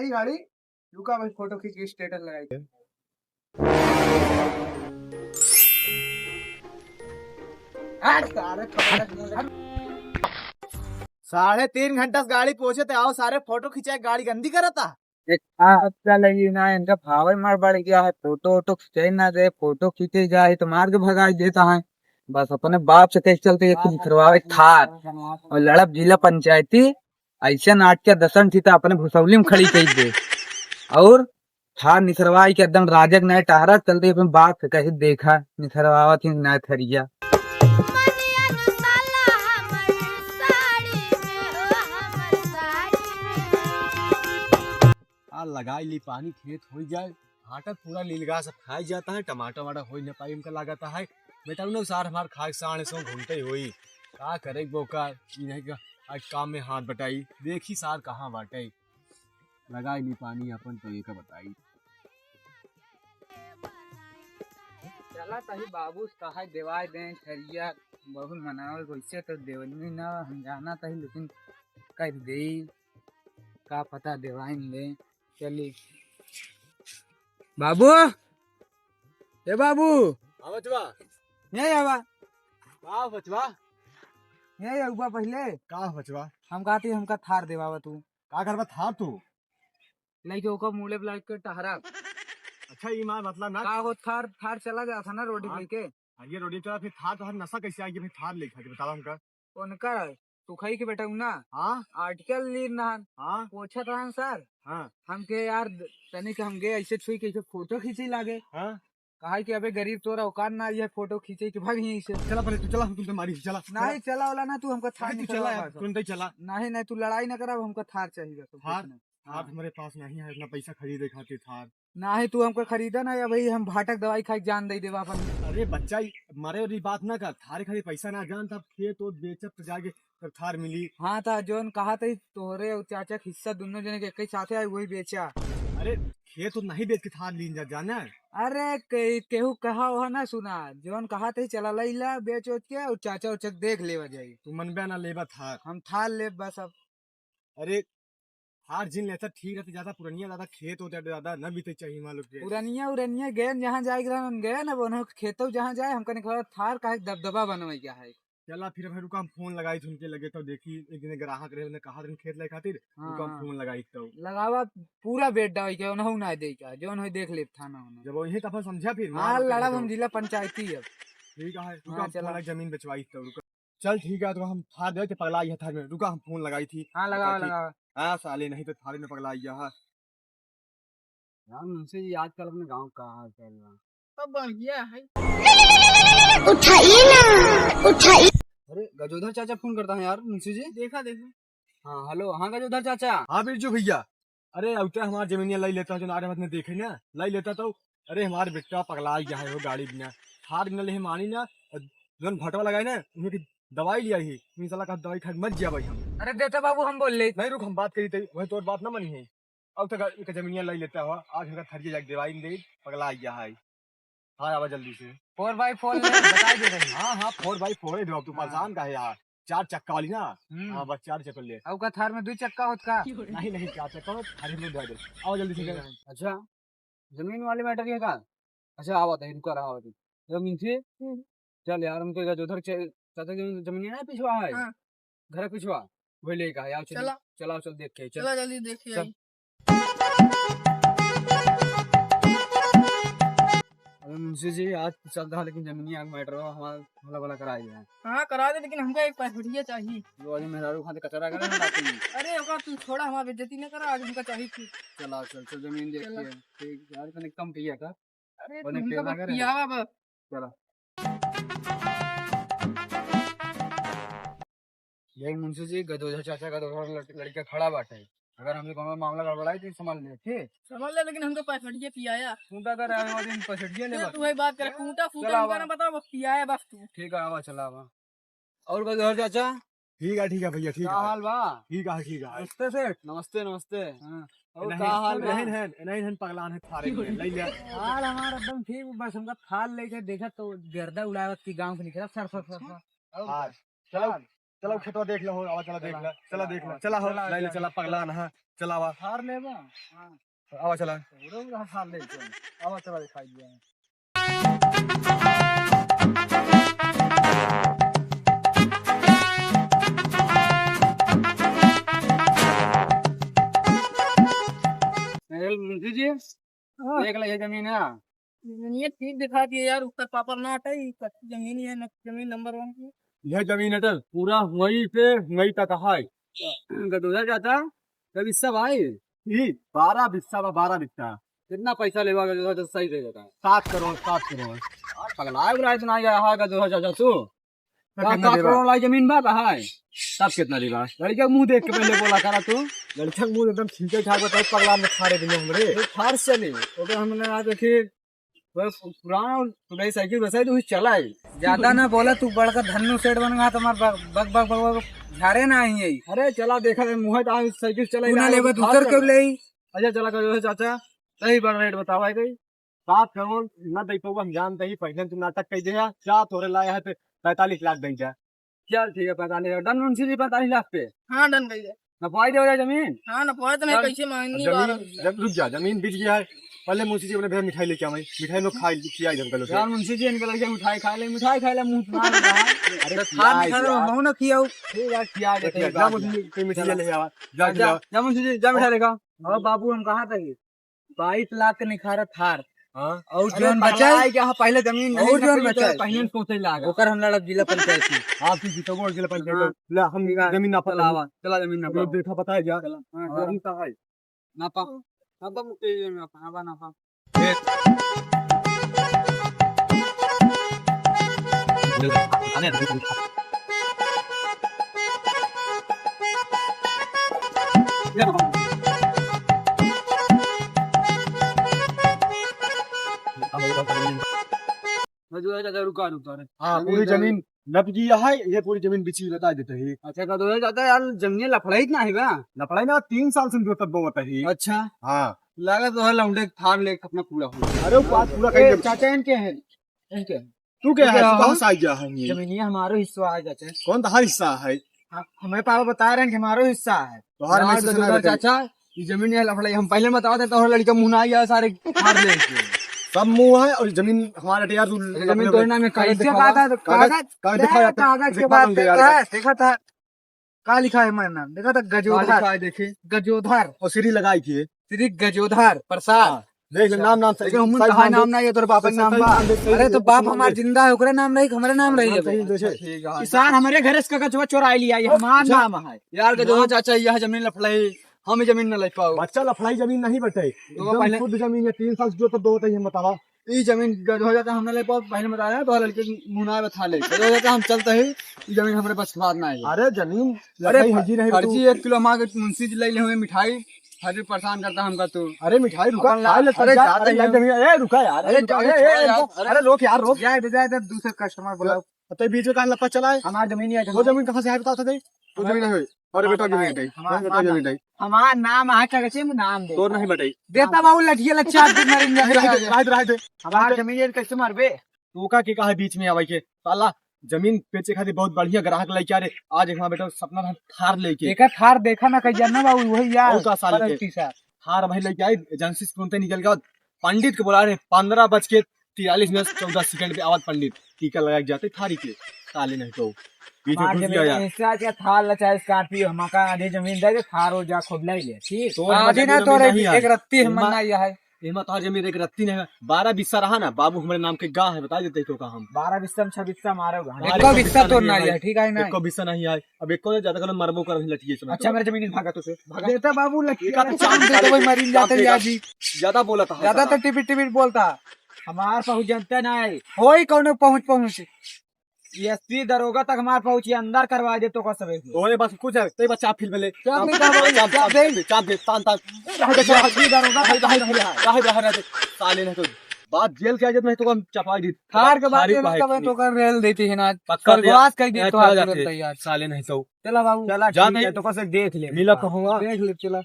आई गाड़ी, रुका भाई फोटो खींच के स्टेटस लगाई। 3.5 घंटा से गाड़ी पहुंचे थे, आओ सारे फोटो खिंचाए, गाड़ी गंदी करता। लगी ना इनका भाव मार बढ़ गया है, फोटो वोटो खींचे ना दे, फोटो खींचे जाए तो मार के भगा देता है। बस अपने बाप से कैसे चलते करवावे थार और लड़ब जिला पंचायती ऐसा नाटक दसन थी तो अपने भुसौली में खड़ी कर दे और थार निसरवाई के एकदम राजक नए टहरा चलते अपने बाप से कैसे देखा निसरवावा थी नया थरिया। लगाई ली पानी खेत हो जाए, हाटक पूरा नीलगा से खाई जाता है, टमाटर वाटर हो न पाई इनका लगाता है। बेटा उन सार हमार खाए साढ़े सौ घूमते हुई का करे बोका नहीं का आज काम में हाथ बटाई, देखी सार कहाँ बाटे। लगाई ली पानी अपन तो ये का बताई। चला तही बाबू कहा देवाय दे थरिया बहुत मनावल वैसे तो देवनी ना हम जाना तही, लेकिन कर दे का पता देवाई दे। चली बाबू, ए बाबू बचवा नहीं आवा का बचवा नहीं आवा पहले का बचवा हम कहती हमका थार देवावा तू का करवा था तू नहीं जो ओका मुड़े ब्लाइक के टहरा। अच्छा ये मार मतलब ना का हो थार थार चला गया था ना रोटी लेके, ये रोटी चला फिर थार तो नशा कैसे आई, फिर थार लेखा के बताओ हमका उनका तू खाई के बेटा ना। हाँ आर्टिकल ली ना हाँ पूछा था सर हाँ हमके यार तनी के हम गए ऐसे छुई के फोटो खींची लागे, हाँ कहा कि अबे गरीब तोरा औकात ना ये फोटो खींचे के भाग यहीं से। चला पहले तू चला, हम तुमसे मारी चला नहीं चला वाला ना तू हमका थार तू नहीं चला यार तुरंत ही चला। नहीं नहीं तू लड़ाई ना करा, हमका थार चाहिए तो थार थार हमारे पास नहीं है, इतना पैसा खरीदे खातिर थार नहीं तू हमको खरीदा ना या भाई हम भाटक दवाई खाई जान दे देवा अपन। अरे बच्चा मरे वाली बात ना कर, थारे खाली पैसा ना जान तब खेत और बेचब तो जाके तब थार मिली। हाँ था जोन कहा था तोहरे और चाचा के हिस्सा दोनों जने के एक ही साथे आए वही बेचा। अरे खेत तो नहीं बेच के थार ली जाना। अरे केहू कहा वहा ना सुना, जोन कहा था चला ला बेच उच के और चाचा उचक देख लेवा जाई। तू मनबे ना लेबा थार, हम थार ले बस अब। अरे थार जिन लेता ठीक रहता, ज्यादा पुरानिया ज्यादा खेत होता ज्यादा न बीते चाहिए मालूम के पुरानिया उरानिया गए जहाँ जाए हम गए ना वो खेतों जहाँ जाए हमका निकला थार का दबदबा बनवाई क्या है। चला फिर भाई रुका, हम फोन लगाई थी उनके लगे तो देखी एक दिन ग्राहक रहे उन्हें कहा खेत ले खातिर रुका हम फोन लगाई तो लगावा पूरा बेड डाई के ओनहु ना दे का जोन होई देख ले थाना होना जब वही तब समझा फिर हां लड़ब हम जिला पंचायती अब ठीक है रुका चला जमीन बेचवाई तो रुका चल ठीक है तो हम थार दे के पगला है थार में रुका हम फोन लगाई थी। हां लगावा लगावा हां साले नहीं तो थारे में पगला है यार मुझसे आजकल अपने गांव कहां चल रहा सब बढ़िया है। उठाइए ना उठाइए। अरे गजोधर चाचा फोन करता है यार मुंशी जी। देखा देखा हाँ हेलो हाँ गजोधर चाचा। हाँ बिरजू भैया, अरे अवता हमारी जमीनिया लाई लेता जो नारे मत ने देखे ना लाई लेता तो अरे हमारे बेटा पगला गया है वो गाड़ी बिना थार बिना ले मानी ना जोन भटवा लगाए ना उन्हें दवाई लिया ही इंशाल्लाह का दवाई खा मत जा भाई हम। अरे बेटा बाबू हम बोल ले नहीं रुक हम बात करी थी वही तो बात ना मनी है। अब तक जमीनिया लाई लेता हुआ आज हमारा थर्जी जाके दवाई दे पगला गया है। हाँ आवा जल्दी से 4x4 बता दे रही। हाँ हाँ 4x4 है तू परेशान का है यार, 4 चक्का वाली ना। हाँ बस 4 चक्कर ले अब का थार में 2 चक्का होत का नहीं नहीं 4 चक्का थारी में दे दे आओ जल्दी से। अच्छा जमीन वाले मैटर ये का अच्छा आवा था रुका रहा होती जमीन से चल यार हमको गजोधर चाचा की जमीन है पिछवा है घर पिछवा वही ले का यार चला चला चल देख के चला जल्दी देखिए। मुंशी जी आज चल रहा लेकिन जमीनी आग मैटर हमारा भला भला कराई है। हाँ करा दे लेकिन हमको एक पैसा चाहिए जो आज मेरा रूखा से कचरा करे ना अरे ओका तू छोड़ा हमारा बेइज्जती न करा आज हमका चाहिए थी। चला चल चल जमीन देखिए ठीक यार तने कम किया का अरे तुमका पियावा बस चला यही मुंशी जी गदोधर चाचा का लड़का खड़ा बाटे अगर हमसे कोनो मामला गड़बड़ाई तो संभाल ले ठीक संभाल ले लेकिन हमको पैसठिया पियाया कूटा कर आवे वाले दिन पैसठिया ले तू वही बात कर कूटा फूटा हमका ना बताओ बस पियाया बस तू ठीक है आवा चला आवा और गदोधर चाचा ठीक है भैया ठीक है हाल बा ठीक है नमस्ते सेठ नमस्ते नमस्ते हां और का हाल नहीं पगलान है थारे ले ले हाल हमारा एकदम ठीक बस हमका थाल लेके देखा तो गर्दा उड़ावत की गांव के निकला सर सर सर हां चलो चला खेतवा देख लो, आवा चला देख ले, चला देख ले, चला हो ले ले, चला पगला ना, चला आवा हार लेबा आवा चला पूरा हार ले आवा चला दिखाई दिया मुंशी जी देख ले ये जमीन है ये ठीक दिखा दिए यार, उसका पापा ना हटाई, कच्ची जमीन ही है न, जमीन नंबर 1 की। यह जमीन है पूरा वहीं से वहीं तक है। गदोदर चाचा जब हिस्सा भाई 12 बिस्सा बा, 12 बिस्सा कितना पैसा लेवा गदोदर सही दे देता है 7 करोड़ 7 करोड़। पगला उगला इतना आया है गदोदर चाचा तू 7 करोड़ वाली जमीन बा है तब कितना देगा? लड़के का मुंह देख के पहले बोला करा तू लड़का मुंह एकदम ठीक ठाक बताओ, पगला में खारे दिन हमरे फार चले तो हमने आज देखे पुराना तुम्हारी साइकिल बसाई तो चला है ज्यादा ना बोला तू बड़का धन्नू सेठ बन गया तुम्हारा बग बग बग झारे ना आई। अरे चला देखा मुँह साइकिल चला ना लेबा दूसर क्यों ले अच्छा चला कर चाचा सही बड़ा रेट बतावा है कहीं 7 करोड़ ना दे तो हम जानते ही पहले तू नाटक कह दिया क्या थोड़े लाया है 45 लाख दे जा। चल ठीक है 45 डन मुंशी जी 45 लाख पे। हाँ डन गई है। नपाई दे जमीन। हाँ नपाई तो नहीं कैसे मांगनी जब रुक जा जमीन बिक गया है पहले मुंशी जी अपने भैया मिठाई लेके आए मिठाई में खाई खिया जंगल से यार मुंशी जी इनके लगे मिठाई खा ले मुंह मार रहा अरे खा हो ना खियाओ यार खिया दे जा मुंशी मिठाई ले आवा जा मुंशी जी जा मिठाई लेगा। और बाबू हम कहां थे 22 लाख के निखारा थार हां और जोन बचा है कि पहले जमीन नहीं और जोन बचा पहले सोचे लागा ओकर हम लड़ा जिला पंचायत की हां की तो गोल जिला पंचायत ला हम जमीन ना पता आवा चला जमीन ना देखा पता है जा हां हम का है ना पा अब मुके में पावा ना पा रुका हाँ पूरी जमीन नप गया है ये पूरी जमीन बिछी बता देते है। अच्छा का दो जाता यार जमीन लफड़ाई ना है लफड़ाई ना 3 साल से तब बता है। अच्छा हाँ लगा तो है लौंडे थार ले अपना पूरा हो अरे बात पूरा कर चाचा इनके है इनके तू क्या है कहां से आ गया है ये जमीन हमारा हिस्सा आ जाता कौन तुम्हारा हिस्सा है? हमें पापा बता रहे हैं कि हमारा हिस्सा है तुम्हारा चाचा ये जमीन है लफड़ाई हम पहले बता देते तो लड़का मुंह ना गया सारे थार ले सब मुंह है और जमीन हमारा यार जमीन तो नाम में कागज के बाद देखा था क्या लिखा है मेरा नाम देखा था गजोधर देखे गजोधर और सीढ़ी लगाई थी श्री गजोधर प्रसाद देख नाम नाम कहा नाम ना ये तो बाप का नाम बा अरे तो बाप हमारा जिंदा है ओकरे नाम नहीं हमारे नाम रही किसान हमारे घर से कचवा चोरा लिया हमारा नाम है यार गजोधर चाचा यह जमीन लफड़ाई हमें जमीन न ले पाओ बच्चा लफड़ाई जमीन नहीं बटे पहले खुद जमीन है 3 साल जो तो दो है बतावा ये जमीन हो जाता हम न ले पाओ पहले बताया तो लड़के मुनाए बता ले हो जाता हम चलते ही ये जमीन हमारे पास बात ना है। अरे जमीन अरे फर्जी 1 किलो मांगे मुंशी जी ले हुए मिठाई हर परेशान करता हमका तू अरे मिठाई रुका अरे रुका यार अरे रोक यार रोक जाए दूसरे कस्टमर बोला तो बीच में कहां लपा चला है हमारी जमीन है वो जमीन कहां से है बता तो तो जमीन है और बेटा जमीन है हमारा नाम है क्या कैसे नाम दे तो नहीं बताई देता बाबू लठिया लच्छा रह दे हमारा जमीन कस्टमर बे तू का के कहा बीच में आवे के साला जमीन बेचे खातिर बहुत बढ़िया ग्राहक लेके आ रे आज हमारा बेटा सपना था थार लेके देखा थार देखा ना कहिया ना बाबू वही यार का साल के थार भाई लेके आई एजेंसी से तुरंत निकल गया पंडित को बुला रहे 15:43 पे आवाज पंडित टीका लगा जाते थारी के साले नहीं तो बीच में घुस गया यार थार लचा स्कॉर्पियो हमारा आधी जमीन दे थार हो जा खोद ले ठीक तो आधी ना तो एक रत्ती हम ना यह है एमा तो जमीन एक रत्ती नहीं 12 बिस्सा रहा ना बाबू हमारे नाम के गांव है बता देते तो का हम 12 बिस्सा 6 बिस्सा मारोगे एको बिस्सा तो ना है ठीक है ना एको बिस्सा नहीं आए अब एको ज्यादा कर मरबो कर लटिए समय अच्छा मेरे जमीन भागा तो से देता बाबू लटिया का चांद दे तो भाई मरीन जाते यार जी ज्यादा बोला था ज्यादा तो टिपिट बोलता हमार पहुंच जनता नहीं होई कौन पहुंच एसपी दरोगा तक हमार पहुंची अंदर करवा दे तो कसबे ओए बस कुछ है ते बच्चा फिल ले चाप दे तान एसपी दरोगा साले ने तो बात जेल के आजत में तो हम चपाई दी थार के बाद तो कर रेल देती है ना करवास कर दे तो तैयार साले नहीं तो चला बाबू चला जा तो कैसे देख ले मिला कहूंगा देख ले चला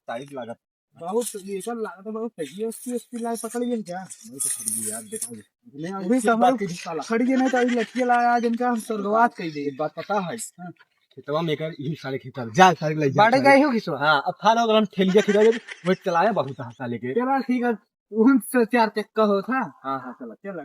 40 लागत बहुत ये सब लगा तो बहुत सही है उसकी लाए पकड़ गए क्या मैं तो खड़ी यार देखा ले अभी समझ खड़ी गए नहीं तो अभी लटके लाया जिनका हम शुरुआत कर दी एक बात पता है खेतवा में कर यही सारे खेतर जा सारे ले जा बाटे गए हो किसवा हां अब थाना अगर हम ठेलिया खिला दे वो चलाया बहुत हां साले के चला ठीक है उन से 4 चक्का हो था हां हां चला चला